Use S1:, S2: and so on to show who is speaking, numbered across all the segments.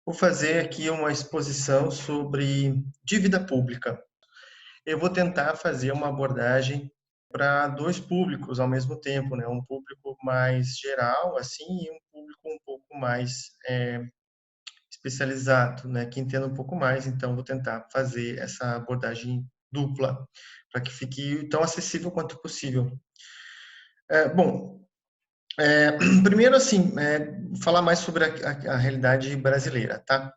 S1: Vou fazer aqui uma exposição sobre dívida pública. Eu vou tentar fazer uma abordagem para dois públicos ao mesmo tempo, né? Um público mais geral, assim, e um público um pouco mais especializado, né? Que entenda um pouco mais. Então, vou tentar fazer essa abordagem dupla para que fique tão acessível quanto possível. Bom, primeiro, assim, falar mais sobre a realidade brasileira, tá?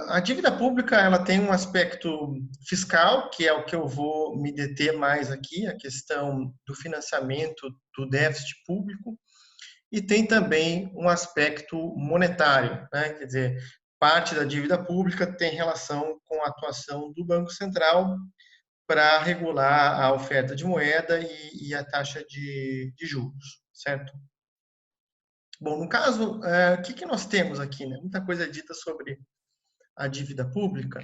S1: A dívida pública ela tem um aspecto fiscal, que é o que eu vou me deter mais aqui, a questão do financiamento do déficit público, e tem também um aspecto monetário, né? Quer dizer, parte da dívida pública tem relação com a atuação do Banco Central para regular a oferta de moeda e a taxa de juros, certo? Bom, no caso, o que nós temos aqui, né? Muita coisa é dita sobre a dívida pública.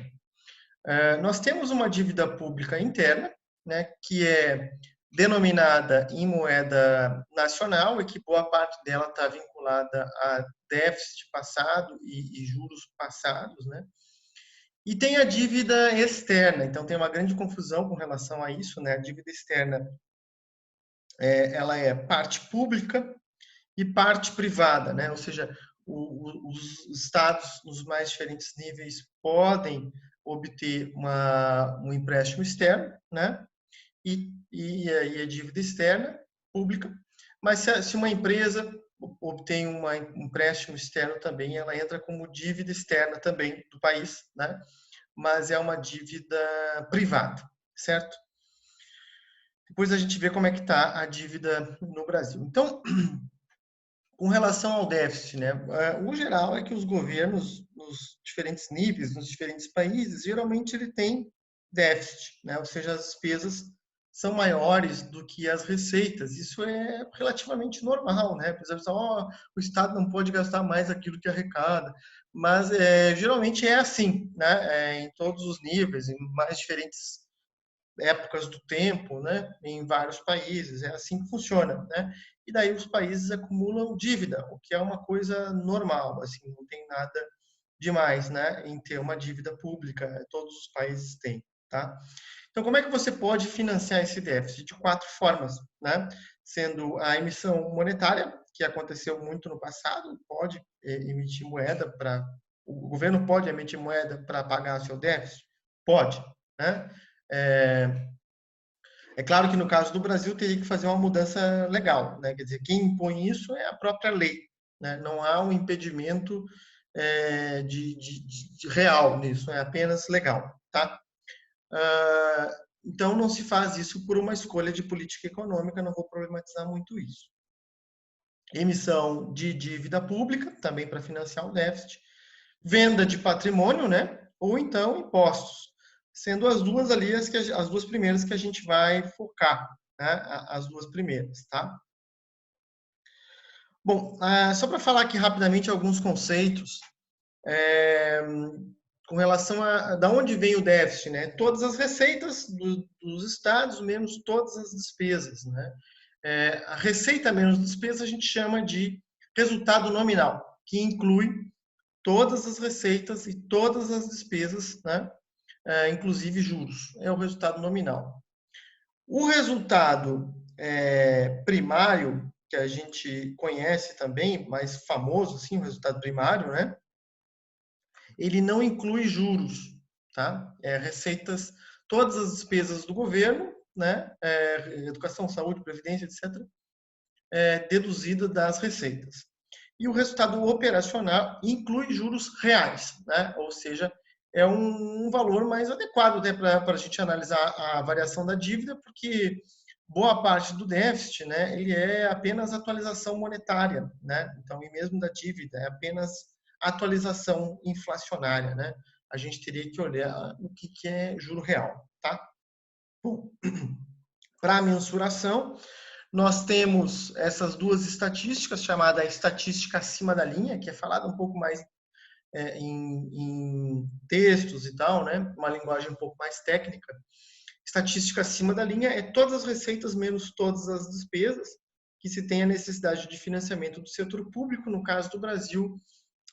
S1: Nós temos uma dívida pública interna, né, que é denominada em moeda nacional e que boa parte dela está vinculada a déficit passado e juros passados, né? E tem a dívida externa, então tem uma grande confusão com relação a isso, né? A dívida externa, ela é parte pública e parte privada, né? Ou seja, os estados nos mais diferentes níveis podem obter um empréstimo externo, né? E aí a dívida externa pública. Mas se uma empresa obtém um empréstimo externo também, ela entra como dívida externa também do país, né? Mas é uma dívida privada, certo? Depois a gente vê como é que está a dívida no Brasil. Então, com relação ao déficit, né? O geral é que os governos, nos diferentes níveis, nos diferentes países, geralmente ele tem déficit, né? Ou seja, as despesas são maiores do que as receitas. Isso é relativamente normal, né? Apesar de o Estado não pode gastar mais aquilo que arrecada, mas geralmente é assim, né? Em todos os níveis, em mais diferentes épocas do tempo, né, em vários países. É assim que funciona, né? E daí os países acumulam dívida, o que é uma coisa normal, assim, não tem nada demais, né, em ter uma dívida pública. Todos os países têm, tá? Então, como é que você pode financiar esse déficit? De quatro formas, né? Sendo a emissão monetária, que aconteceu muito no passado, pode emitir moeda para o governo pode emitir moeda para pagar seu déficit? Pode, né? É, é claro que no caso do Brasil teria que fazer uma mudança legal, né? Quer dizer, quem impõe isso é a própria lei, né? Não há um impedimento de real nisso, é apenas legal, tá? Ah, então não se faz isso por uma escolha de política econômica, não vou problematizar muito isso. Emissão de dívida pública, também para financiar o déficit, venda de patrimônio, né? Ou então impostos, sendo as duas ali as duas primeiras que a gente vai focar, né? As duas primeiras, tá? Bom, só para falar aqui rapidamente alguns conceitos com relação a da onde vem o déficit, né? Todas as receitas dos estados menos todas as despesas, né? A receita menos despesa a gente chama de resultado nominal, que inclui todas as receitas e todas as despesas, né? Inclusive juros. É o resultado nominal. O resultado primário, que a gente conhece também, mais famoso, assim, o resultado primário, né? Ele não inclui juros, tá? Receitas, todas as despesas do governo, né? Educação, saúde, previdência, etc., deduzida das receitas. E o resultado operacional inclui juros reais, né? Ou seja, é um valor mais adequado para a gente analisar a variação da dívida, porque boa parte do déficit, né, ele é apenas atualização monetária, né? Então, e mesmo da dívida, é apenas atualização inflacionária, né? A gente teria que olhar o que é juro real, tá? Bom, para a mensuração, nós temos essas duas estatísticas, chamada estatística acima da linha, que é falada um pouco mais em textos e tal, né? Uma linguagem um pouco mais técnica. Estatística acima da linha é todas as receitas menos todas as despesas que se tem a necessidade de financiamento do setor público. No caso do Brasil,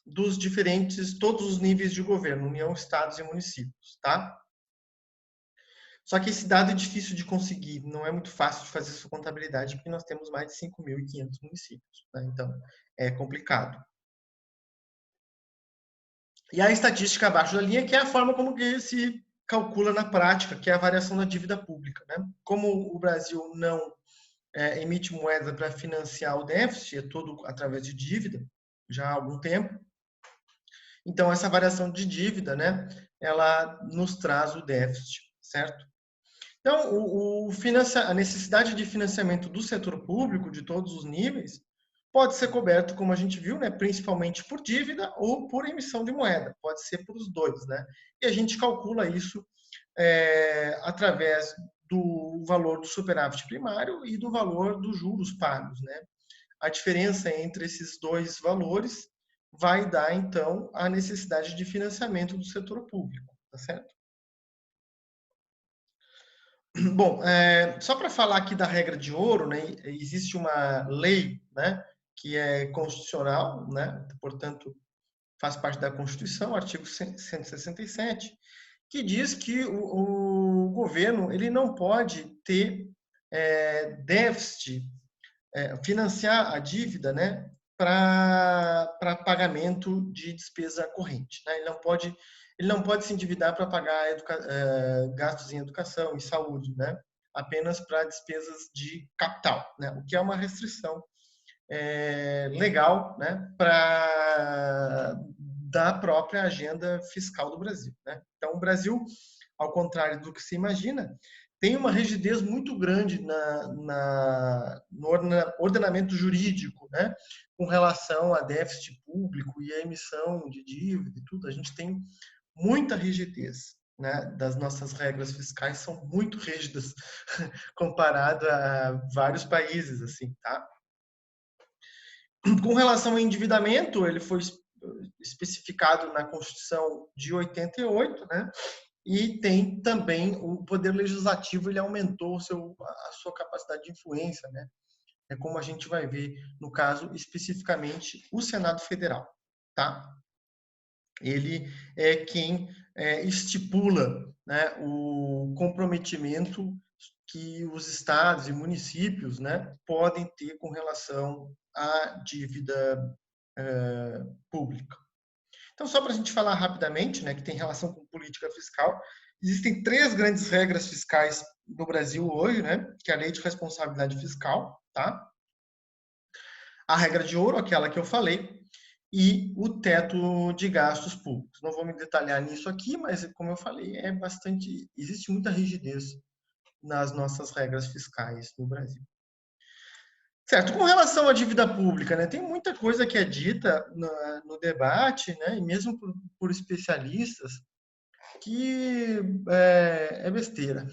S1: dos diferentes, todos os níveis de governo, União, estados e municípios, tá? Só que esse dado é difícil de conseguir, não é muito fácil de fazer essa contabilidade, porque nós temos mais de 5.500 municípios, né? Então, é complicado. E a estatística abaixo da linha, que é a forma como que se calcula na prática, que é a variação da dívida pública, né? Como o Brasil não emite moeda para financiar o déficit, é todo através de dívida, já há algum tempo. Então, essa variação de dívida, né, ela nos traz o déficit, certo? Então, a necessidade de financiamento do setor público, de todos os níveis, pode ser coberto, como a gente viu, né, principalmente por dívida ou por emissão de moeda. Pode ser por os dois, né? E a gente calcula isso através do valor do superávit primário e do valor dos juros pagos, né? A diferença entre esses dois valores vai dar, então, a necessidade de financiamento do setor público, tá certo? Bom, só para falar aqui da regra de ouro, né, existe uma lei, né, que é constitucional, né, portanto, faz parte da Constituição, artigo 167, que diz que o governo ele não pode ter déficit, financiar a dívida, né, para pagamento de despesa corrente. Né? Ele não pode se endividar para pagar gastos em educação e saúde, né? Apenas para despesas de capital, né? O que é uma restrição legal, né? Da própria agenda fiscal do Brasil. Né? Então, o Brasil, ao contrário do que se imagina, tem uma rigidez muito grande no ordenamento jurídico, né? Com relação a déficit público e a emissão de dívida e tudo. A gente tem muita rigidez. Né, das nossas regras fiscais são muito rígidas comparado a vários países, assim, tá? Com relação ao endividamento, ele foi especificado na Constituição de 88, né? E tem também o poder legislativo, ele aumentou a sua capacidade de influência, né? É como a gente vai ver no caso especificamente o Senado Federal, tá? Ele é quem estipula, né, o comprometimento que os estados e municípios, né, podem ter com relação à dívida pública. Então, só para a gente falar rapidamente, né, que tem relação com política fiscal, existem 3 grandes regras fiscais no Brasil hoje, né, que é a Lei de Responsabilidade Fiscal, tá? A regra de ouro, aquela que eu falei, e o teto de gastos públicos. Não vou me detalhar nisso aqui, mas como eu falei, existe muita rigidez nas nossas regras fiscais no Brasil. Certo, com relação à dívida pública, né, tem muita coisa que é dita no debate, né, e mesmo por especialistas, que é besteira.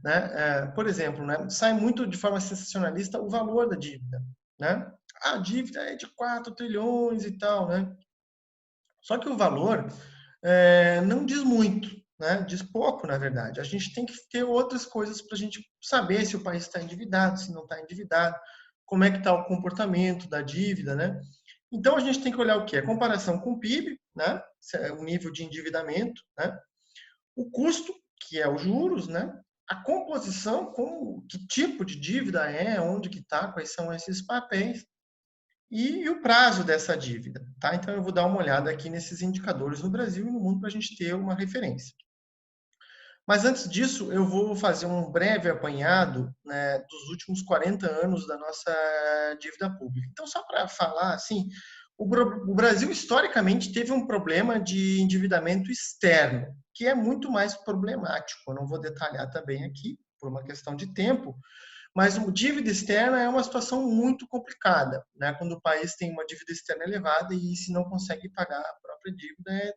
S1: Né? Por exemplo, né, sai muito de forma sensacionalista o valor da dívida. Né? A dívida é de 4 trilhões e tal. Né? Só que o valor não diz muito, né? Diz pouco, na verdade. A gente tem que ter outras coisas para a gente saber se o país está endividado, se não está endividado, como é que está o comportamento da dívida, né? Então, a gente tem que olhar o quê? A comparação com o PIB, né? O nível de endividamento, né? O custo, que é os juros, né? A composição, que tipo de dívida é, onde que está, quais são esses papéis, e o prazo dessa dívida. Tá? Então, eu vou dar uma olhada aqui nesses indicadores no Brasil e no mundo para a gente ter uma referência. Mas antes disso, eu vou fazer um breve apanhado, né, dos últimos 40 anos da nossa dívida pública. Então, só para falar, assim, o Brasil historicamente teve um problema de endividamento externo, que é muito mais problemático. Eu não vou detalhar também aqui, por uma questão de tempo, mas a dívida externa é uma situação muito complicada, né? Quando o país tem uma dívida externa elevada e se não consegue pagar a própria dívida,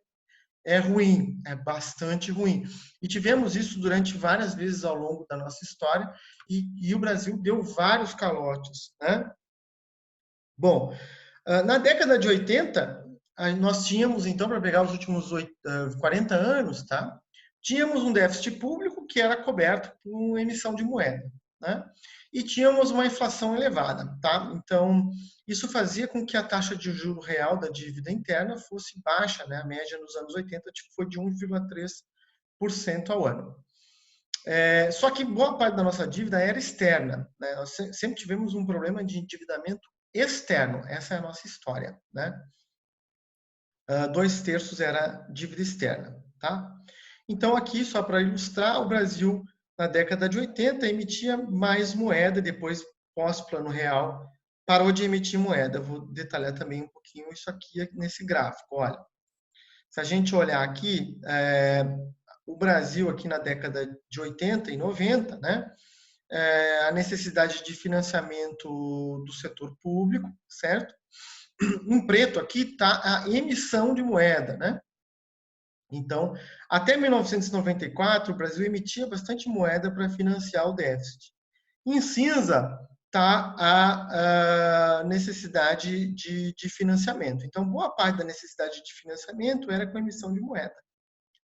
S1: é ruim, é bastante ruim. E tivemos isso durante várias vezes ao longo da nossa história e o Brasil deu vários calotes, né? Bom, na década de 80, nós tínhamos, então, para pegar os últimos 40 anos, tá? Tínhamos um déficit público que era coberto por emissão de moeda. né? E tínhamos uma inflação elevada, tá? Então, isso fazia com que a taxa de juro real da dívida interna fosse baixa, né? A média nos anos 80 tipo, foi de 1,3% ao ano. Só que boa parte da nossa dívida era externa, né? Nós sempre tivemos um problema de endividamento externo, essa é a nossa história, né? 2/3 era dívida externa, tá? Então, aqui, só para ilustrar, o Brasil, na década de 80, emitia mais moeda, depois, pós-Plano Real, parou de emitir moeda. Eu vou detalhar também um pouquinho isso aqui nesse gráfico. Olha, se a gente olhar aqui, o Brasil, aqui na década de 80 e 90, né, a necessidade de financiamento do setor público, certo? Em preto aqui está a emissão de moeda, né? Então, até 1994, o Brasil emitia bastante moeda para financiar o déficit. Em cinza está a necessidade de financiamento. Então, boa parte da necessidade de financiamento era com a emissão de moeda,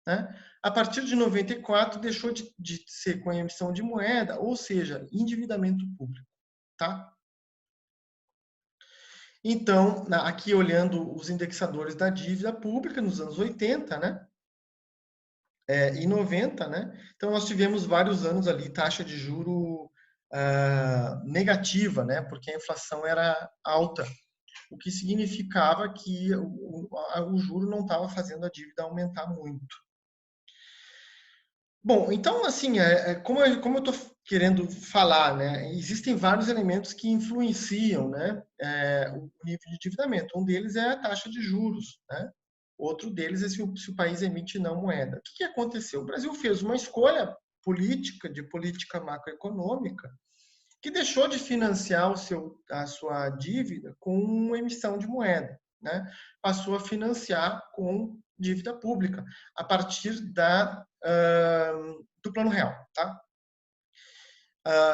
S1: né? A partir de 94, deixou de ser com a emissão de moeda, ou seja, endividamento público, tá? Então, aqui olhando os indexadores da dívida pública nos anos 80, né? E 90, né? Então, nós tivemos vários anos ali taxa de juro negativa, né? Porque a inflação era alta, o que significava que o juro não estava fazendo a dívida aumentar muito. Bom, então, assim, como eu estou querendo falar, né? Existem vários elementos que influenciam, né? O nível de endividamento. Um deles é a taxa de juros, né? Outro deles é se o país emite não moeda. O que aconteceu? O Brasil fez uma escolha política, de política macroeconômica, que deixou de financiar a sua dívida com emissão de moeda, né? Passou a financiar com dívida pública, a partir do Plano Real. Tá?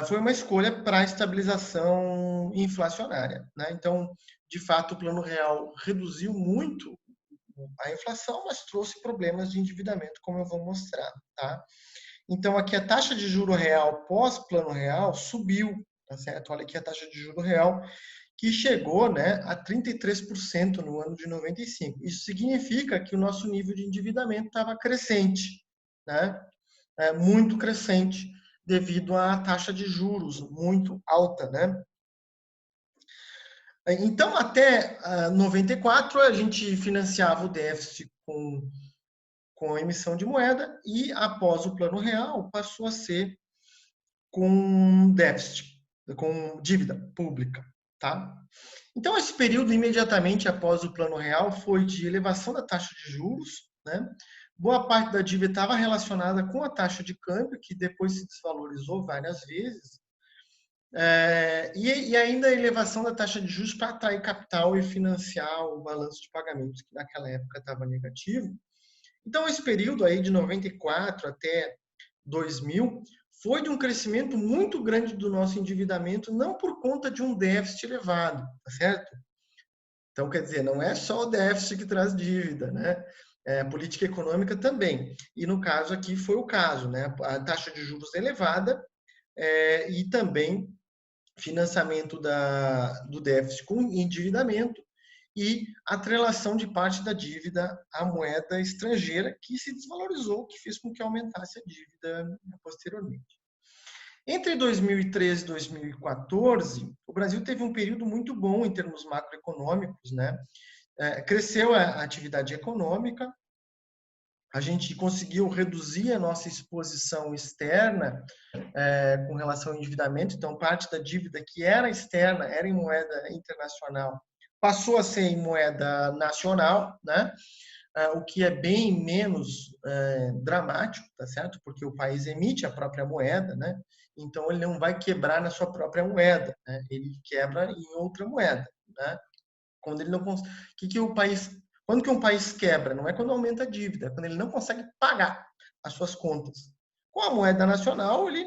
S1: Foi uma escolha para a estabilização inflacionária. Né? Então, de fato, o Plano Real reduziu muito a inflação, mas trouxe problemas de endividamento, como eu vou mostrar. Tá? Então, aqui a taxa de juro real pós-Plano Real subiu. Tá certo? Olha aqui a taxa de juro real, que chegou, né, a 33% no ano de 95. Isso significa que o nosso nível de endividamento estava crescente, né? Muito crescente, devido à taxa de juros muito alta, né? Então, até 94, a gente financiava o déficit com a emissão de moeda e, após o Plano Real, passou a ser com déficit, com dívida pública, tá? Então, esse período imediatamente após o Plano Real foi de elevação da taxa de juros, né? Boa parte da dívida estava relacionada com a taxa de câmbio, que depois se desvalorizou várias vezes, e ainda a elevação da taxa de juros para atrair capital e financiar o balanço de pagamentos, que naquela época estava negativo. Então, esse período aí de 94 até 2000 foi de um crescimento muito grande do nosso endividamento, não por conta de um déficit elevado, tá certo? Então, quer dizer, não é só o déficit que traz dívida, né? A política econômica também. E no caso aqui foi o caso, né? A taxa de juros elevada e também financiamento do déficit com endividamento e atrelação de parte da dívida à moeda estrangeira, que se desvalorizou, que fez com que aumentasse a dívida posteriormente. Entre 2013 e 2014, o Brasil teve um período muito bom em termos macroeconômicos, né? Cresceu a atividade econômica, a gente conseguiu reduzir a nossa exposição externa com relação ao endividamento, então parte da dívida que era externa, era em moeda internacional, passou a ser em moeda nacional, né? O que é bem menos dramático, tá certo? Porque o país emite a própria moeda, né? Então ele não vai quebrar na sua própria moeda, né? Ele quebra em outra moeda, né? Quando ele não que o país, quando que um país quebra? Não é quando aumenta a dívida, é quando ele não consegue pagar as suas contas. Com a moeda nacional, ele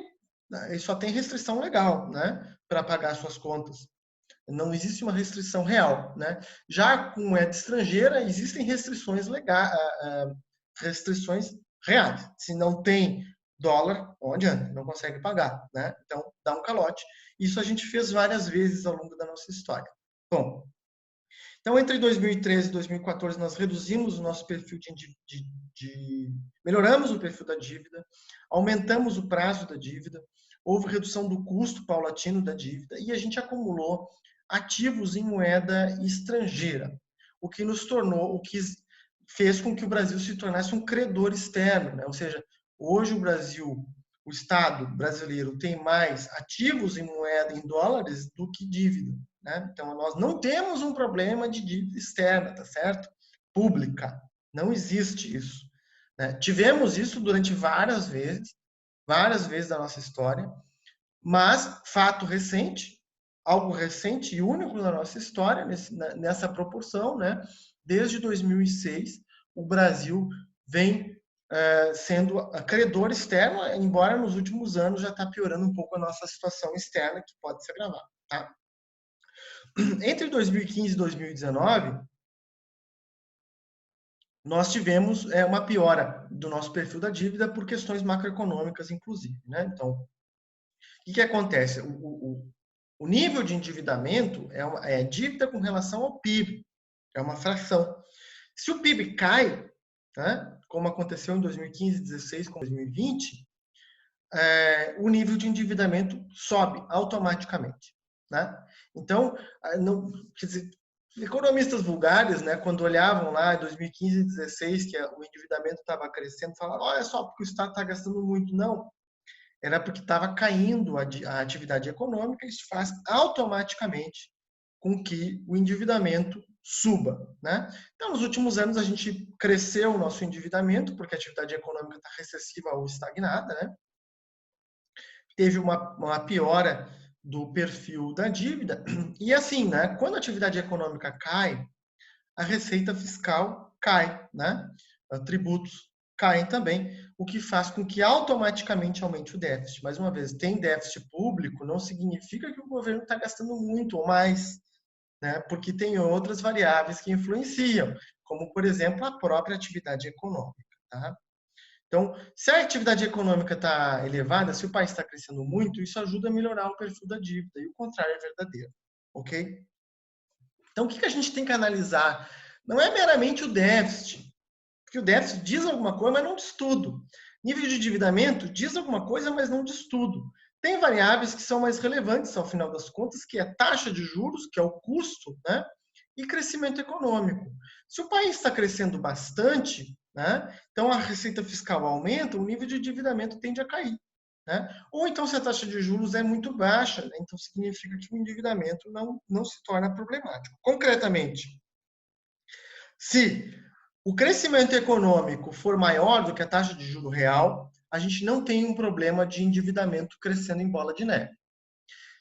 S1: só tem restrição legal, né, para pagar as suas contas. Não existe uma restrição real, né? Já com moeda estrangeira existem restrições legais, restrições reais. Se não tem dólar, não adianta, não consegue pagar, né? Então, dá um calote. Isso a gente fez várias vezes ao longo da nossa história. Bom, então, entre 2013 e 2014, nós reduzimos o nosso perfil melhoramos o perfil da dívida, aumentamos o prazo da dívida, houve redução do custo paulatino da dívida e a gente acumulou ativos em moeda estrangeira, o que nos tornou, o que fez com que o Brasil se tornasse um credor externo, né? Ou seja, hoje o Brasil, o Estado brasileiro tem mais ativos em moeda em dólares do que dívida, né? Então nós não temos um problema de dívida externa, tá certo? Pública, não existe isso, né? Tivemos isso durante várias vezes da nossa história, mas fato recente, algo recente e único na nossa história, nessa proporção, né? Desde 2006, o Brasil vem sendo credor externo, embora nos últimos anos já está piorando um pouco a nossa situação externa, que pode se agravar. Tá? Entre 2015 e 2019, nós tivemos uma piora do nosso perfil da dívida por questões macroeconômicas, inclusive. Né? Então, o que acontece? O nível de endividamento é dívida com relação ao PIB, é uma fração. Se o PIB cai, né, como aconteceu em 2015, 2016, como 2020, o nível de endividamento sobe automaticamente. Né? Então, não, quer dizer, economistas vulgares, né, quando olhavam lá em 2015 e 2016 que o endividamento estava crescendo, falavam, olha só, porque o Estado está gastando muito. Não, era porque estava caindo a atividade econômica, isso faz automaticamente com que o endividamento suba. Né? Então, nos últimos anos, a gente cresceu o nosso endividamento, porque a atividade econômica está recessiva ou estagnada, né? Teve uma piora do perfil da dívida, e assim, né, quando a atividade econômica cai, a receita fiscal cai, né? Tributos caem também, o que faz com que automaticamente aumente o déficit. Mais uma vez, tem déficit público, não significa que o governo está gastando muito ou mais, né? Porque tem outras variáveis que influenciam, como, por exemplo, a própria atividade econômica. Tá? Então, se a atividade econômica está elevada, se o país está crescendo muito, isso ajuda a melhorar o perfil da dívida, e o contrário é verdadeiro. Ok? Então, o que a gente tem que analisar? Não é meramente o déficit, porque o déficit diz alguma coisa, mas não diz tudo. Nível de endividamento diz alguma coisa, mas não diz tudo. Tem variáveis que são mais relevantes ao final das contas, que é taxa de juros, que é o custo, né? E crescimento econômico. Se o país está crescendo bastante, né? Então a receita fiscal aumenta, o nível de endividamento tende a cair. Né? Ou então, se a taxa de juros é muito baixa, né? Então significa que o endividamento não se torna problemático. Concretamente, se o crescimento econômico for maior do que a taxa de juro real, a gente não tem um problema de endividamento crescendo em bola de neve.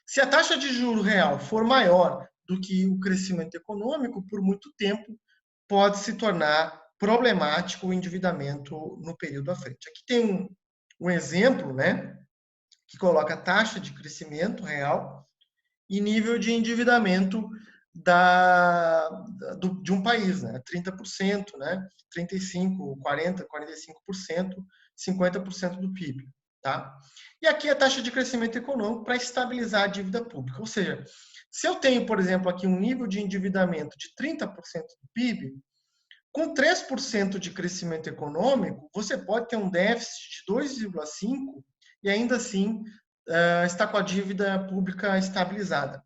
S1: Se a taxa de juro real for maior do que o crescimento econômico, por muito tempo, pode se tornar problemático o endividamento no período à frente. Aqui tem um exemplo, né, que coloca a taxa de crescimento real e nível de endividamento de um país, né? 30%, né? 35%, 40%, 45%, 50% do PIB. Tá? E aqui a taxa de crescimento econômico para estabilizar a dívida pública. Ou seja, se eu tenho, por exemplo, aqui um nível de endividamento de 30% do PIB, com 3% de crescimento econômico, você pode ter um déficit de 2,5% e ainda assim está com a dívida pública estabilizada.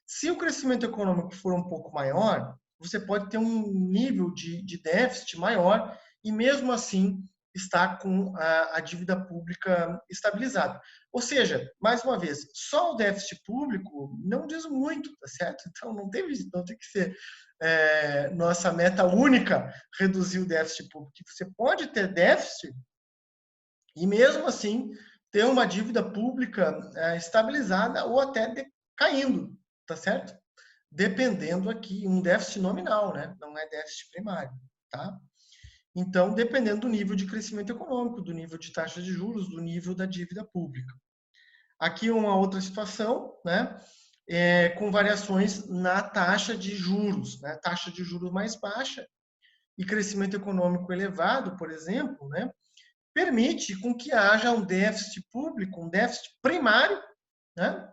S1: Se o crescimento econômico for um pouco maior, você pode ter um nível de déficit maior e mesmo assim estar com a dívida pública estabilizada. Ou seja, mais uma vez, só o déficit público não diz muito, tá certo? Então não tem que ser nossa meta única reduzir o déficit público. Você pode ter déficit e mesmo assim ter uma dívida pública estabilizada ou até caindo, tá certo? Dependendo aqui, um déficit nominal, né? Não é déficit primário, tá? Então, dependendo do nível de crescimento econômico, do nível de taxa de juros, do nível da dívida pública. Aqui uma outra situação, né? Com variações na taxa de juros, né? Taxa de juros mais baixa e crescimento econômico elevado, por exemplo, né? permite com que haja um déficit público, um déficit primário, né?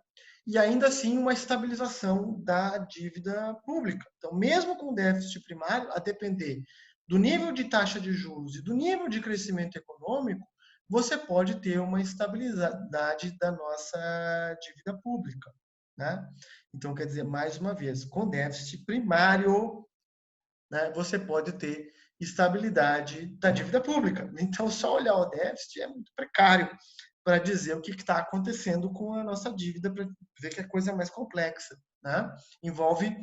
S1: E ainda assim uma estabilização da dívida pública. Então, mesmo com déficit primário, a depender do nível de taxa de juros e do nível de crescimento econômico, você pode ter uma estabilidade da nossa dívida pública, né? Então, quer dizer, mais uma vez, com déficit primário, né, você pode ter estabilidade da dívida pública. Então, só olhar o déficit é muito precário para dizer o que está acontecendo com a nossa dívida, para ver que a coisa é mais complexa, né? Envolve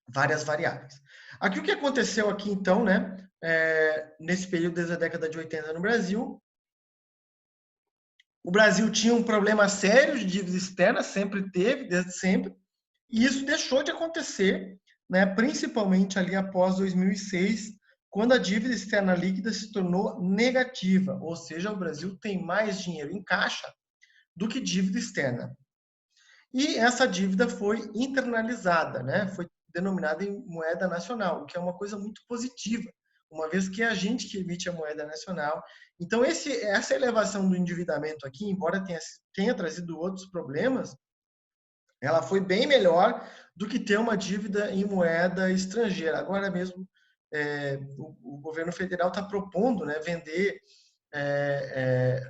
S1: várias variáveis. Aqui o que aconteceu aqui então, né? Nesse período desde a década de 80 no Brasil, o Brasil tinha um problema sério de dívida externa, sempre teve, desde sempre, e isso deixou de acontecer, né, principalmente ali após 2006, quando a dívida externa líquida se tornou negativa, ou seja, o Brasil tem mais dinheiro em caixa do que dívida externa. E essa dívida foi internalizada, né, foi denominada em moeda nacional, o que é uma coisa muito positiva, uma vez que é a gente que emite a moeda nacional. Então, essa elevação do endividamento aqui, embora tenha trazido outros problemas, ela foi bem melhor do que ter uma dívida em moeda estrangeira. Agora mesmo, o governo federal está propondo, né, vender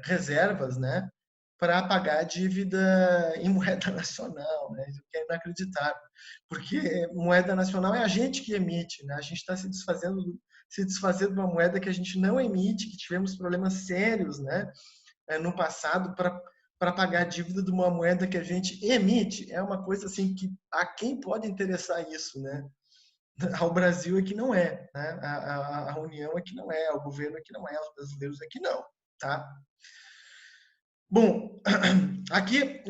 S1: reservas, né, para pagar a dívida em moeda nacional, né, o que é inacreditável, porque moeda nacional é a gente que emite, né, a gente está se desfazendo de uma moeda que a gente não emite, que tivemos problemas sérios, né, no passado para pagar a dívida de uma moeda que a gente emite. É uma coisa assim que a quem pode interessar isso, né? Ao Brasil é que não é, né? A União é que não é, ao governo é que não é, aos brasileiros é que não, tá? Bom, aqui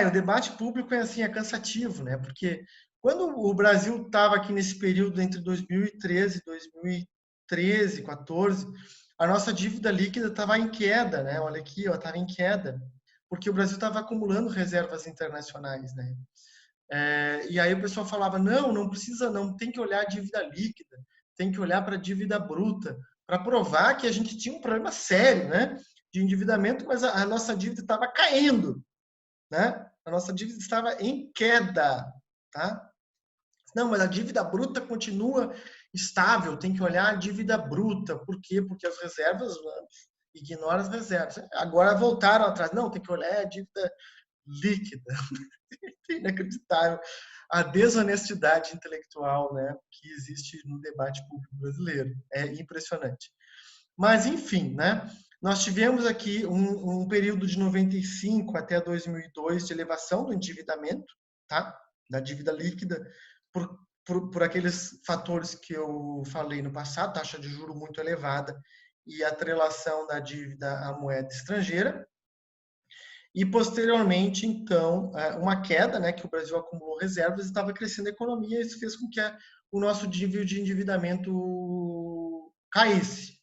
S1: o debate público é assim, é cansativo, né? Porque quando o Brasil estava aqui nesse período entre 2013 e 2013, 14, a nossa dívida líquida estava em queda, né? Olha aqui, estava em queda, porque o Brasil estava acumulando reservas internacionais, né? E aí o pessoal falava, não, não precisa, não tem que olhar a dívida líquida, tem que olhar para a dívida bruta, para provar que a gente tinha um problema sério, né? De endividamento, mas a nossa dívida estava caindo, né? A nossa dívida estava em queda, tá? Não, mas a dívida bruta continua estável, tem que olhar a dívida bruta. Por quê? Porque as reservas, ignora as reservas. Agora voltaram atrás. Não, tem que olhar a dívida líquida. É inacreditável a desonestidade intelectual, né, que existe no debate público brasileiro. É impressionante. Mas, enfim, né, nós tivemos aqui um período de 95 até 2002 de elevação do endividamento, tá? Da dívida líquida, por aqueles fatores que eu falei no passado, taxa de juro muito elevada e atrelação da dívida à moeda estrangeira. E, posteriormente, então, uma queda, né, que o Brasil acumulou reservas e estava crescendo a economia, e isso fez com que o nosso nível de endividamento caísse.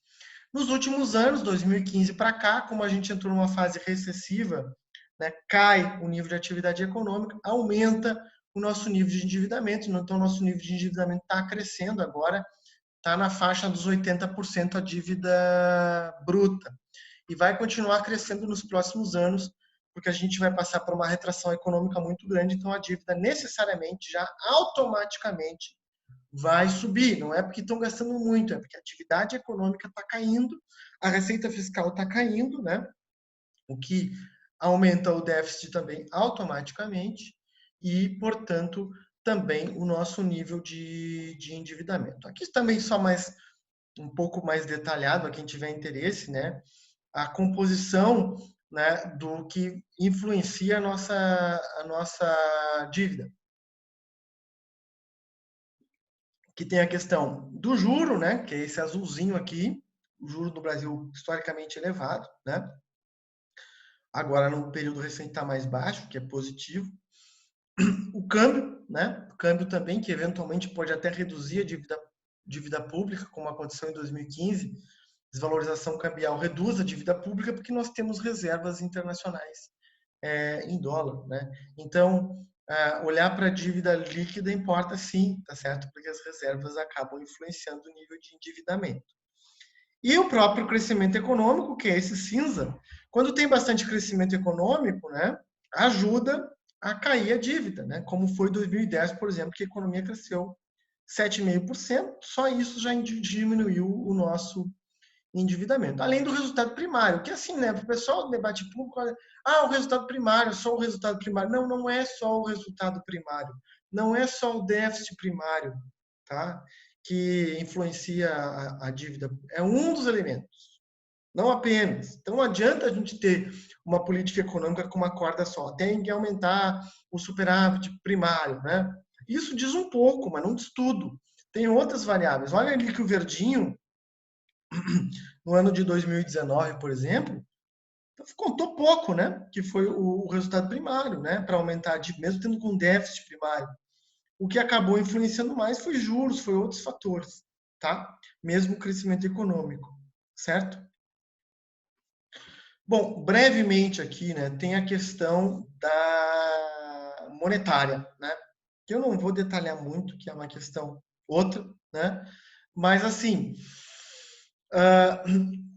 S1: Nos últimos anos, 2015 para cá, como a gente entrou numa fase recessiva, né, cai o nível de atividade econômica, aumenta o nosso nível de endividamento. Então, o nosso nível de endividamento está crescendo agora, está na faixa dos 80% a dívida bruta. E vai continuar crescendo nos próximos anos, porque a gente vai passar por uma retração econômica muito grande, então a dívida necessariamente, já automaticamente, vai subir. Não é porque estão gastando muito, é porque a atividade econômica está caindo, a receita fiscal está caindo, né? O que aumenta o déficit também automaticamente e, portanto, também o nosso nível de endividamento. Aqui também só mais um pouco mais detalhado, a quem tiver interesse, né? A composição, né, do que influencia a nossa dívida. Que tem a questão do juro, né, que é esse azulzinho aqui, o juro do Brasil historicamente elevado, né? Agora no período recente está mais baixo, que é positivo. O câmbio, né? O câmbio também que eventualmente pode até reduzir a dívida pública, como aconteceu em 2015. Desvalorização cambial reduz a dívida pública porque nós temos reservas internacionais em dólar, né? Então, olhar para a dívida líquida importa sim, tá certo? Porque as reservas acabam influenciando o nível de endividamento. E o próprio crescimento econômico, que é esse cinza, quando tem bastante crescimento econômico, né, ajuda a cair a dívida, né, como foi em 2010, por exemplo, que a economia cresceu 7,5%, só isso já diminuiu o nosso endividamento. Além do resultado primário, que assim, né, para o pessoal do debate público, o resultado primário, só o resultado primário. Não, não é só o resultado primário. Não é só o déficit primário, tá? Que influencia a dívida. É um dos elementos, não apenas. Então, não adianta a gente ter uma política econômica com uma corda só. Tem que aumentar o superávit primário, né? Isso diz um pouco, mas não diz tudo. Tem outras variáveis. Olha ali que o verdinho, no ano de 2019, por exemplo, contou pouco, né? Que foi o resultado primário, né? Para aumentar a dívida, mesmo tendo com déficit primário. O que acabou influenciando mais foi juros, foi outros fatores, tá? Mesmo o crescimento econômico, certo? Bom, brevemente aqui, né? Tem a questão da monetária, né? Que eu não vou detalhar muito, que é uma questão outra, né? Mas assim,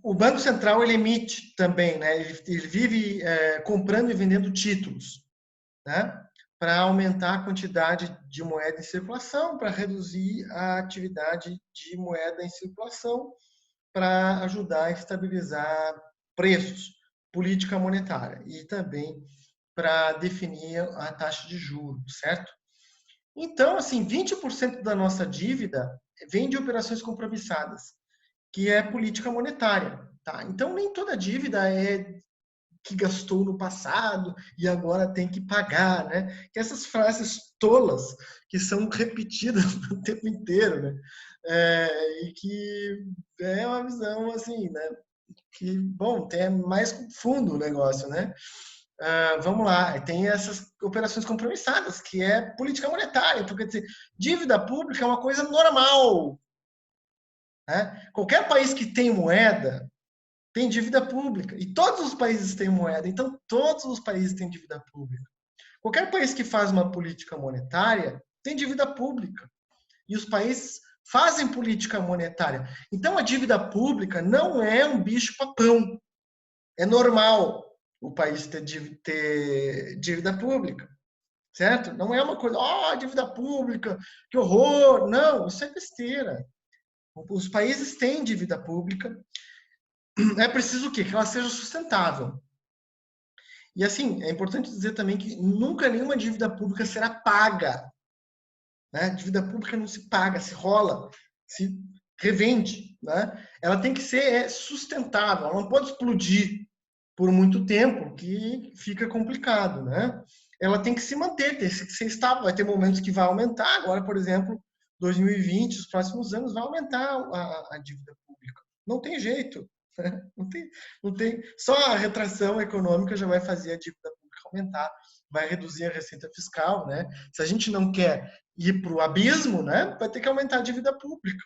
S1: o Banco Central ele emite também, né? Ele vive comprando e vendendo títulos, né? Para aumentar a quantidade de moeda em circulação, para reduzir a atividade de moeda em circulação, para ajudar a estabilizar preços, política monetária e também para definir a taxa de juros, certo? Então, assim, 20% da nossa dívida vem de operações compromissadas, que é política monetária, tá? Então, nem toda dívida é que gastou no passado e agora tem que pagar, né? Que essas frases tolas que são repetidas o tempo inteiro, né? E que é uma visão assim, né? Que, bom, tem mais fundo o negócio, né? Vamos lá, tem essas operações compromissadas, que é política monetária, porque dizer, dívida pública é uma coisa normal, né? Qualquer país que tem moeda tem dívida pública. E todos os países têm moeda. Então, todos os países têm dívida pública. Qualquer país que faz uma política monetária tem dívida pública. E os países fazem política monetária. Então, a dívida pública não é um bicho-papão. É normal o país ter dívida pública. Certo? Não é uma coisa, dívida pública, que horror. Não, isso é besteira. Os países têm dívida pública. É preciso o quê? Que ela seja sustentável. E assim, é importante dizer também que nunca nenhuma dívida pública será paga. Né? Dívida pública não se paga, se rola, se revende. Né? Ela tem que ser sustentável, ela não pode explodir por muito tempo, que fica complicado. Né? Ela tem que se manter, tem que ser estável. Vai ter momentos que vai aumentar. Agora, por exemplo, 2020, os próximos anos, vai aumentar a dívida pública. Não tem jeito. Não tem, não tem. Só a retração econômica já vai fazer a dívida pública aumentar, vai reduzir a receita fiscal, né? Se a gente não quer ir para o abismo, né, vai ter que aumentar a dívida pública.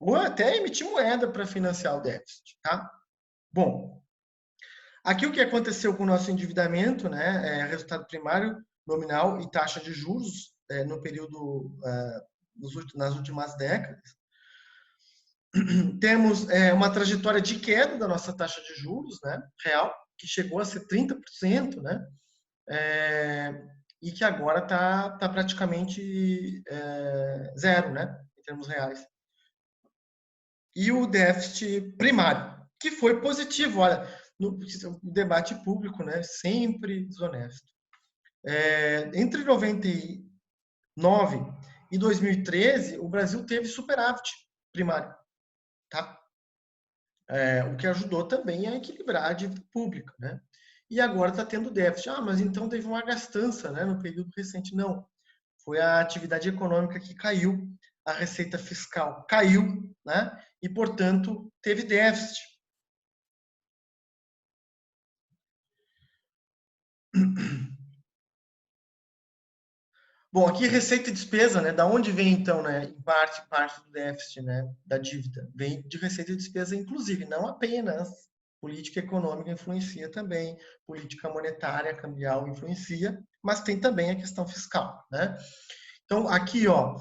S1: Ou até emitir moeda para financiar o déficit, tá? Bom, aqui o que aconteceu com o nosso endividamento, né, é resultado primário, nominal e taxa de juros no período, nas últimas décadas. Temos uma trajetória de queda da nossa taxa de juros, né, real, que chegou a ser 30%, né, e que agora está praticamente zero, né, em termos reais. E o déficit primário, que foi positivo, olha, no debate público, né, sempre desonesto. Entre 99 e 2013, o Brasil teve superávit primário, tá? O que ajudou também a equilibrar a dívida pública, né? E agora está tendo déficit. Mas então teve uma gastança, né, no período recente. Não, foi a atividade econômica que caiu, a receita fiscal caiu, né? E, portanto, teve déficit. Bom, aqui receita e despesa, né? Da onde vem então, né? Em parte do déficit, né? Da dívida vem de receita e despesa, inclusive, não apenas política econômica influencia também, política monetária, cambial influencia, mas tem também a questão fiscal, né? Então aqui, ó,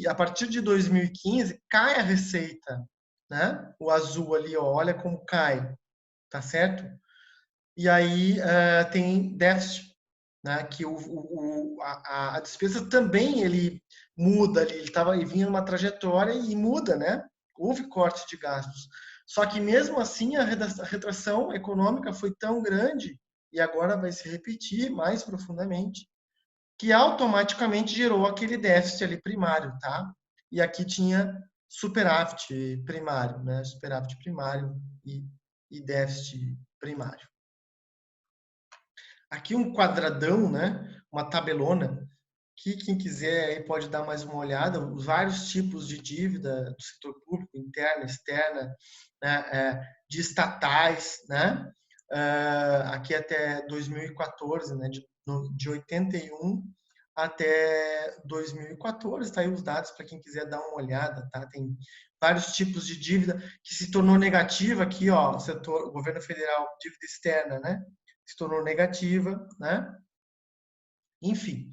S1: a partir de 2015 cai a receita né? O azul ali, ó, olha como cai, tá certo? E aí tem déficit, né? Que a despesa também ele muda ali, ele vinha numa trajetória e muda, né? Houve corte de gastos. Só que mesmo assim a retração econômica foi tão grande e agora vai se repetir mais profundamente, que automaticamente gerou aquele déficit ali primário, tá? E aqui tinha superávit primário, né? Superávit primário e déficit primário. Aqui um quadradão, né? Uma tabelona, que quem quiser aí pode dar mais uma olhada, os vários tipos de dívida do setor público, interna, externa, né? De estatais, né? Aqui até 2014, né? De 81 até 2014, tá aí os dados para quem quiser dar uma olhada, tá? Tem vários tipos de dívida que se tornou negativa aqui, ó, o governo federal, dívida externa, né? Se tornou negativa, né? Enfim.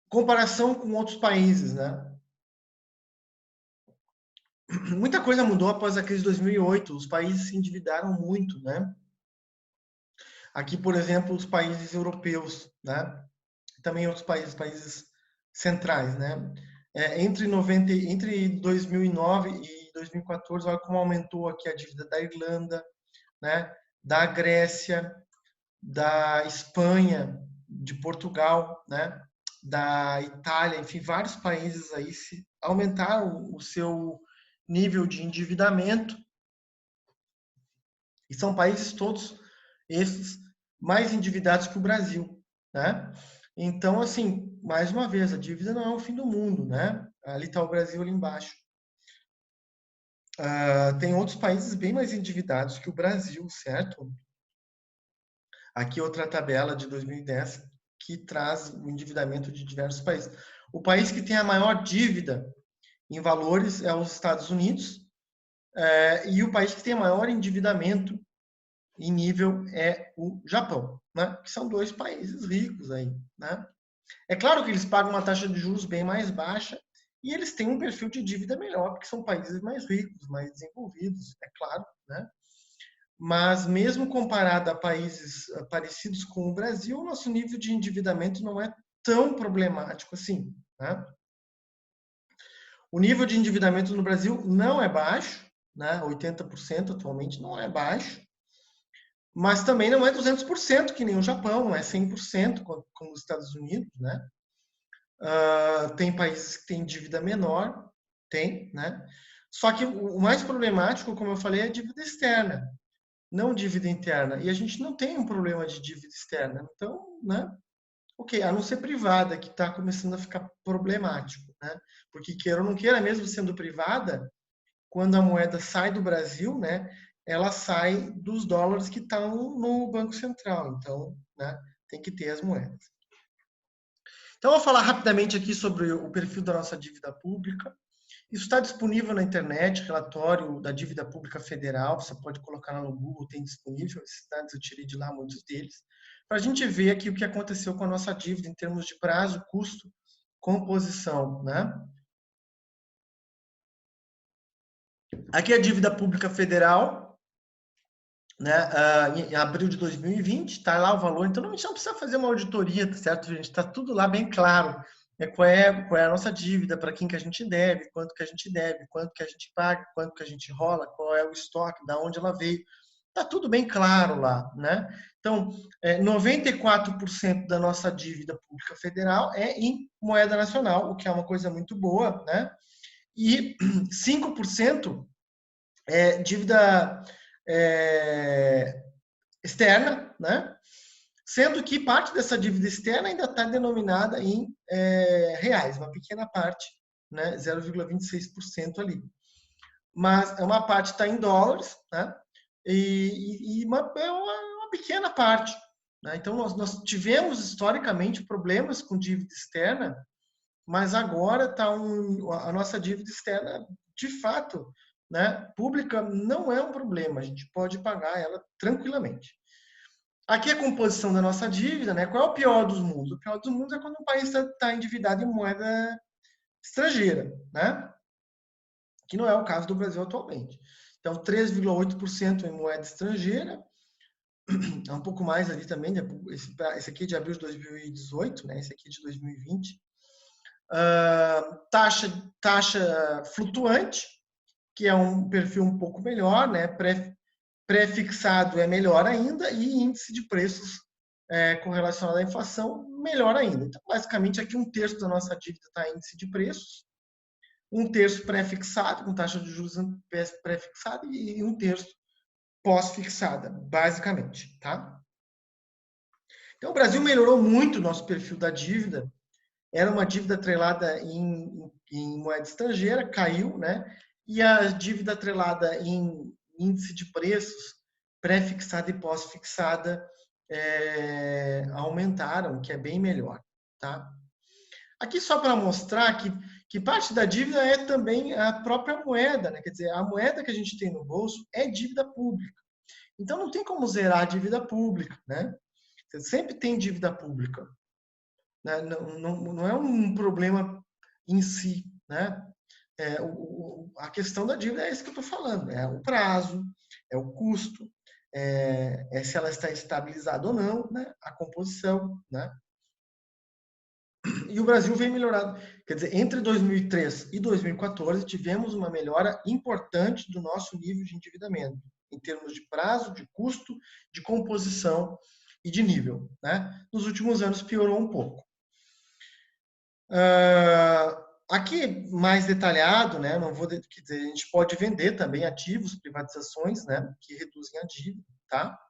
S1: Comparação com outros países, né? Muita coisa mudou após a crise de 2008. Os países se endividaram muito, né? Aqui, por exemplo, os países europeus, né? Também outros países centrais, né? Entre 2009 e 2014, olha como aumentou aqui a dívida da Irlanda, né? Da Grécia, da Espanha, de Portugal, né? Da Itália, enfim, vários países aí aumentaram o seu nível de endividamento e são países todos esses mais endividados que o Brasil, né? Então, assim, mais uma vez, a dívida não é o fim do mundo, né? Ali está o Brasil ali embaixo. Tem outros países bem mais endividados que o Brasil, certo? Aqui outra tabela de 2010 que traz o endividamento de diversos países. O país que tem a maior dívida em valores é os Estados Unidos, e o país que tem maior endividamento em nível é o Japão, né? Que são dois países ricos aí, né? É claro que eles pagam uma taxa de juros bem mais baixa e eles têm um perfil de dívida melhor, porque são países mais ricos, mais desenvolvidos, é claro, né? Mas mesmo comparado a países parecidos com o Brasil, o nosso nível de endividamento não é tão problemático assim, né? O nível de endividamento no Brasil não é baixo, né? 80% atualmente não é baixo, mas também não é 200% que nem o Japão, não é 100% como os Estados Unidos, né? Tem países que têm dívida menor, tem, né? Só que o mais problemático, como eu falei, é a dívida externa, não dívida interna. E a gente não tem um problema de dívida externa. Então, né? Ok, a não ser privada, que está começando a ficar problemático, né? Porque queira ou não queira, mesmo sendo privada, quando a moeda sai do Brasil, né? Ela sai dos dólares que estão no Banco Central. Então, né? Tem que ter as moedas. Então, eu vou falar rapidamente aqui sobre o perfil da nossa dívida pública. Isso está disponível na internet, relatório da dívida pública federal, você pode colocar lá no Google, tem disponível esses dados, eu tirei de lá muitos deles, para a gente ver aqui o que aconteceu com a nossa dívida em termos de prazo, custo, composição, né? Aqui é a dívida pública federal, né? Em abril de 2020, está lá o valor, então a gente não precisa fazer uma auditoria, certo, gente? Está tudo lá bem claro. Qual é a nossa dívida, para quem que a gente deve, quanto que a gente deve, quanto que a gente paga, quanto que a gente rola, qual é o estoque, da onde ela veio. Está tudo bem claro lá, né? Então, 94% da nossa dívida pública federal é em moeda nacional, o que é uma coisa muito boa, né? E 5% é dívida externa, né? Sendo que parte dessa dívida externa ainda está denominada em reais, uma pequena parte, né? 0,26% ali. Mas uma parte está em dólares, né? E é uma pequena parte. Né? Então, nós tivemos historicamente problemas com dívida externa, mas agora a nossa dívida externa, de fato, né, pública, não é um problema. A gente pode pagar ela tranquilamente. Aqui a composição da nossa dívida, né? Qual é o pior dos mundos? O pior dos mundos é quando o país está endividado em moeda estrangeira, né? Que não é o caso do Brasil atualmente. Então, 3,8% em moeda estrangeira, é um pouco mais ali também, esse aqui é de abril de 2018, né? Esse aqui é de 2020. Taxa flutuante, que é um perfil um pouco melhor, né? Pré-fixado é melhor ainda, e índice de preços correlacionado à inflação, melhor ainda. Então, basicamente, aqui 1/3 da nossa dívida está em índice de preços, 1/3 pré-fixado, com taxa de juros pré-fixada, e 1/3 pós-fixada, basicamente, tá? Então, o Brasil melhorou muito o nosso perfil da dívida. Era uma dívida atrelada em moeda estrangeira, caiu, né? E a dívida atrelada em índice de preços, pré-fixada e pós-fixada, aumentaram, que é bem melhor, tá? Aqui só para mostrar que parte da dívida é também a própria moeda, né? Quer dizer, a moeda que a gente tem no bolso é dívida pública. Então não tem como zerar a dívida pública, né? Você sempre tem dívida pública, né? Não é um problema em si, né? A questão da dívida é isso que eu estou falando, é o prazo, é o custo, se ela está estabilizada ou não, né? A composição, né? E o Brasil vem melhorando. Quer dizer, entre 2003 e 2014, tivemos uma melhora importante do nosso nível de endividamento, em termos de prazo, de custo, de composição e de nível, né? Nos últimos anos piorou um pouco. Aqui, mais detalhado, né? Não vou, quer dizer, a gente pode vender também ativos, privatizações, né? Que reduzem a dívida, tá?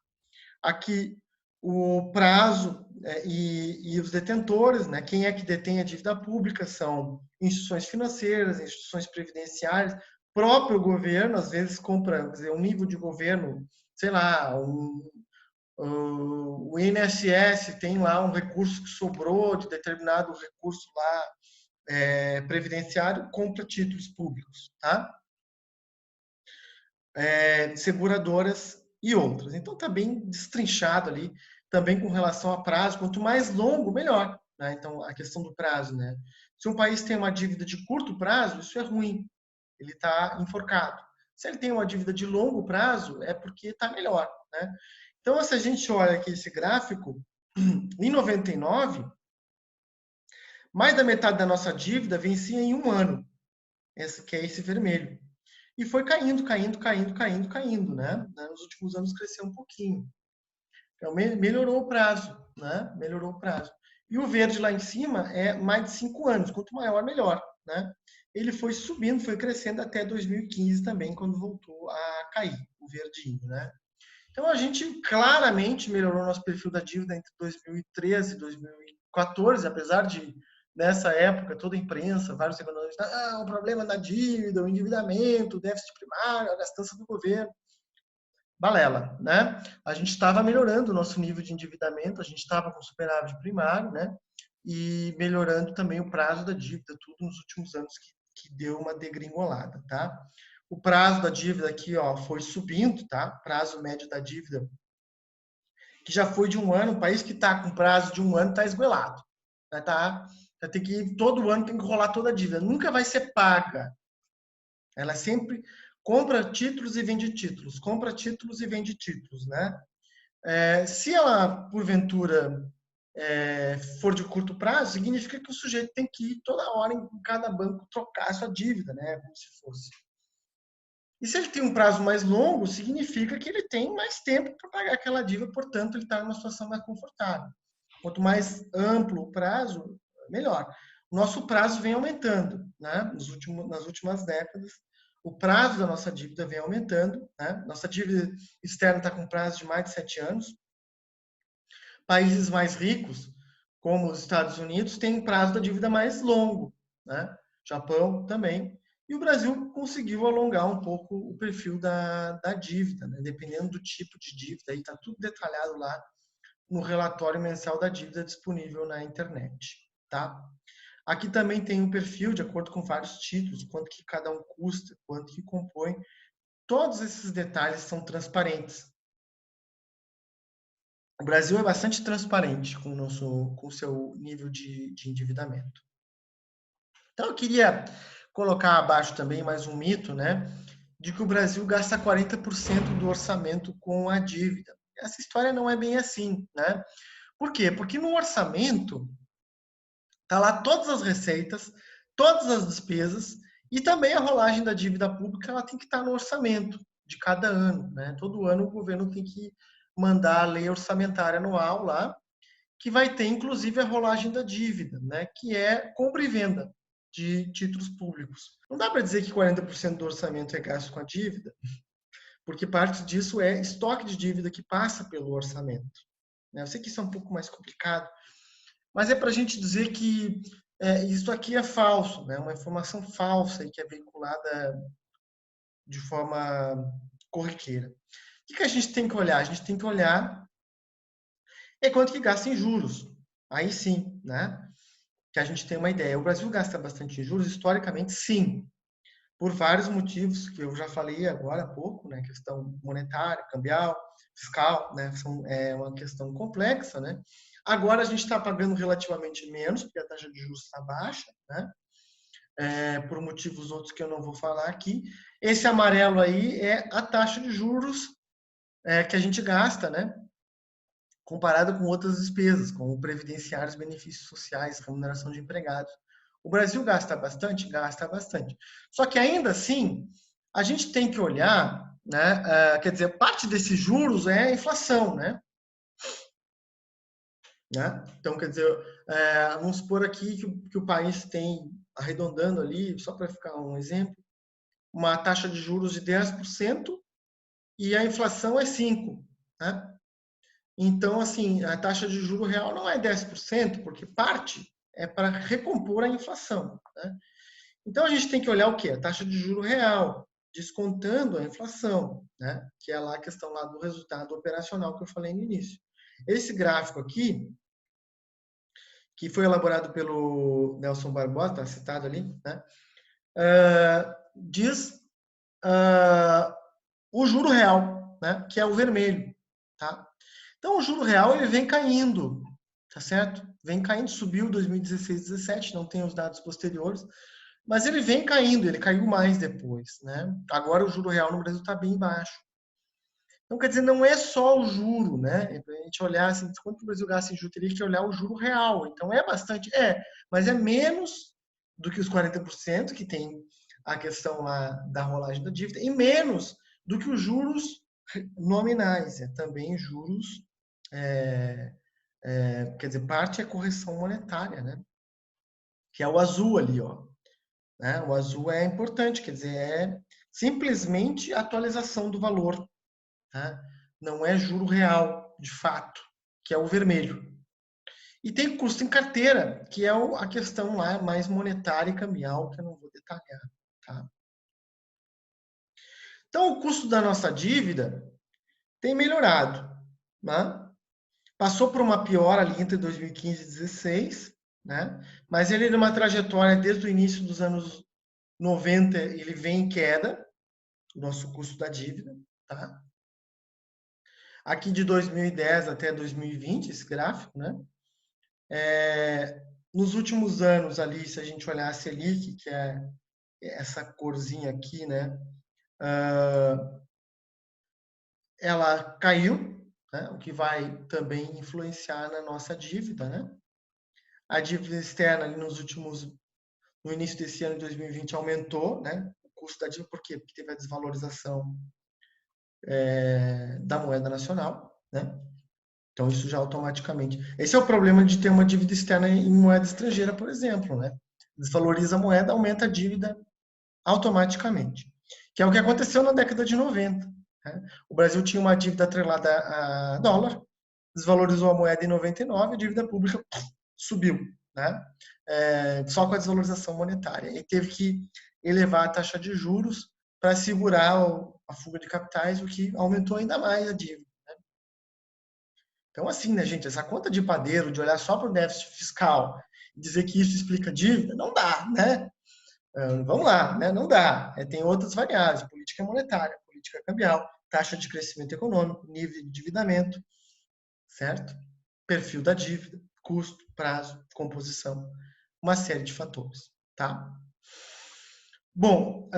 S1: Aqui, o prazo e os detentores, né? Quem é que detém a dívida pública são instituições financeiras, instituições previdenciárias, próprio governo, às vezes compra, quer dizer, um nível de governo, sei lá, o INSS tem lá um recurso que sobrou de determinado recurso lá previdenciário, compra títulos públicos, tá? Seguradoras e outras. Então está bem destrinchado ali, também com relação a prazo. Quanto mais longo, melhor. Né? Então, a questão do prazo. Né? Se um país tem uma dívida de curto prazo, isso é ruim. Ele está enforcado. Se ele tem uma dívida de longo prazo, é porque está melhor. Né? Então, se a gente olha aqui esse gráfico, em 99, mais da metade da nossa dívida vencia em um ano, que é esse vermelho. E foi caindo, caindo, né? Nos últimos anos cresceu um pouquinho. Então, melhorou o prazo, né? Melhorou o prazo. E o verde lá em cima é mais de 5 anos. Quanto maior, melhor, né? Ele foi subindo, foi crescendo até 2015 também, quando voltou a cair, o verdinho, né? Então, a gente claramente melhorou nosso perfil da dívida entre 2013 e 2014, apesar de, nessa época, toda a imprensa, vários economistas, o problema da dívida, o endividamento, o déficit primário, a gastança do governo. Balela, né? A gente estava melhorando o nosso nível de endividamento, a gente estava com superávit primário, né? E melhorando também o prazo da dívida, tudo nos últimos anos que deu uma degringolada, tá? O prazo da dívida aqui, ó, foi subindo, tá? Prazo médio da dívida, que já foi de um ano, um país que está com prazo de um ano está esgoelado. Tem que todo ano tem que rolar toda a dívida. Nunca vai ser paga. Ela sempre compra títulos e vende títulos, compra títulos e vende títulos, né? Se ela, porventura, for de curto prazo, significa que o sujeito tem que ir toda hora em cada banco trocar a sua dívida, né? Como se fosse. E se ele tem um prazo mais longo, significa que ele tem mais tempo para pagar aquela dívida, portanto, ele está numa situação mais confortável. Quanto mais amplo o prazo, melhor. O nosso prazo vem aumentando, né? Nas últimas décadas, o prazo da nossa dívida vem aumentando, né? Nossa dívida externa está com prazo de mais de 7 anos. Países mais ricos, como os Estados Unidos, têm um prazo da dívida mais longo, né? Japão também. E o Brasil conseguiu alongar um pouco o perfil da dívida, né? Dependendo do tipo de dívida. Aí está tudo detalhado lá no relatório mensal da dívida disponível na internet, tá? Aqui também tem um perfil de acordo com vários títulos, quanto que cada um custa, quanto que compõe. Todos esses detalhes são transparentes. O Brasil é bastante transparente com o seu nível de endividamento. Então, eu queria colocar abaixo também mais um mito, né, de que o Brasil gasta 40% do orçamento com a dívida. Essa história não é bem assim, né? Por quê? Porque no orçamento tá lá todas as receitas, todas as despesas e também a rolagem da dívida pública, ela tem que estar no orçamento de cada ano, né? Todo ano o governo tem que mandar a lei orçamentária anual lá, que vai ter inclusive a rolagem da dívida, né? Que é compra e venda de títulos públicos. Não dá para dizer que 40% do orçamento é gasto com a dívida, porque parte disso é estoque de dívida que passa pelo orçamento, né? Eu sei que isso é um pouco mais complicado, mas é para a gente dizer que isso aqui é falso, né? Uma informação falsa e que é veiculada de forma corriqueira. O que a gente tem que olhar? A gente tem que olhar quanto que gasta em juros. Aí sim, né? Que a gente tem uma ideia. O Brasil gasta bastante em juros, historicamente, sim, por vários motivos que eu já falei agora há pouco, né? Questão monetária, cambial, fiscal, né? É uma questão complexa, né? Agora a gente está pagando relativamente menos, porque a taxa de juros está baixa, né? Por motivos outros que eu não vou falar aqui. Esse amarelo aí é a taxa de juros que a gente gasta, né? Comparado com outras despesas, como previdenciários, benefícios sociais, remuneração de empregados. O Brasil gasta bastante? Gasta bastante. Só que ainda assim, a gente tem que olhar, né? Quer dizer, parte desses juros é a inflação, né? Então, quer dizer, vamos supor aqui que o país tem, arredondando ali, só para ficar um exemplo, uma taxa de juros de 10% e a inflação é 5%. Né? Então, assim, a taxa de juro real não é 10%, porque parte é para recompor a inflação. Né? Então, a gente tem que olhar o quê? A taxa de juro real, descontando a inflação, né? Que é lá a questão lá do resultado operacional que eu falei no início. Esse gráfico aqui, que foi elaborado pelo Nelson Barbosa, está citado ali, né? Diz o juro real, né? Que é o vermelho, tá? Então, o juro real ele vem caindo, tá certo? Vem caindo, subiu 2016, 17, não tem os dados posteriores, mas ele vem caindo, ele caiu mais depois, né? Agora o juro real no Brasil está bem baixo. Então, quer dizer, não é só o juro, né? Para a gente olhar assim, quanto o Brasil gasta em juro, teria que olhar o juro real. Então, é bastante, mas é menos do que os 40% que tem a questão lá da rolagem da dívida e menos do que os juros nominais, também juros, quer dizer, parte é correção monetária, né? Que é o azul ali, ó. Né? O azul é importante, quer dizer, é simplesmente atualização do valor, tá? Não é juro real, de fato, que é o vermelho. E tem custo em carteira, que é a questão lá mais monetária e cambial, que eu não vou detalhar, tá? Então, o custo da nossa dívida tem melhorado, né? Passou por uma piora ali entre 2015 e 2016, né? Mas ele numa trajetória desde o início dos anos 90, ele vem em queda, o nosso custo da dívida, tá? Aqui de 2010 até 2020, esse gráfico, né? Nos últimos anos ali, se a gente olhar a Selic, que é essa corzinha aqui, né? Ela caiu, né? O que vai também influenciar na nossa dívida, né? A dívida externa ali no início desse ano de 2020 aumentou, né? O custo da dívida, por quê? Porque teve a desvalorização da moeda nacional, né? Então isso já automaticamente. Esse é o problema de ter uma dívida externa em moeda estrangeira, por exemplo, né? Desvaloriza a moeda, aumenta a dívida automaticamente, que é o que aconteceu na década de 90. Né? O Brasil tinha uma dívida atrelada a dólar, desvalorizou a moeda em 99, a dívida pública subiu, né? Só com a desvalorização monetária. E teve que elevar a taxa de juros para segurar a fuga de capitais, o que aumentou ainda mais a dívida. Né? Então, assim, né, gente, essa conta de padeiro, de olhar só para o déficit fiscal e dizer que isso explica dívida, não dá, né? Vamos lá, né? Não dá. Tem outras variáveis, política monetária, política cambial, taxa de crescimento econômico, nível de endividamento, certo? Perfil da dívida, custo, prazo, composição, uma série de fatores. tá? Bom,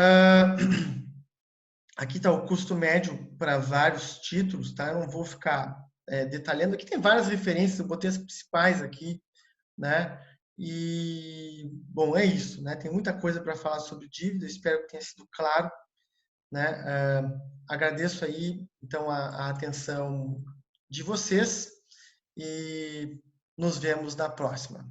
S1: aqui está o custo médio para vários títulos, tá? Eu não vou ficar detalhando. Aqui tem várias referências, eu botei as principais aqui, né? E, bom, é isso, né? Tem muita coisa para falar sobre dívida, espero que tenha sido claro, né? Agradeço aí, então, a atenção de vocês e nos vemos na próxima.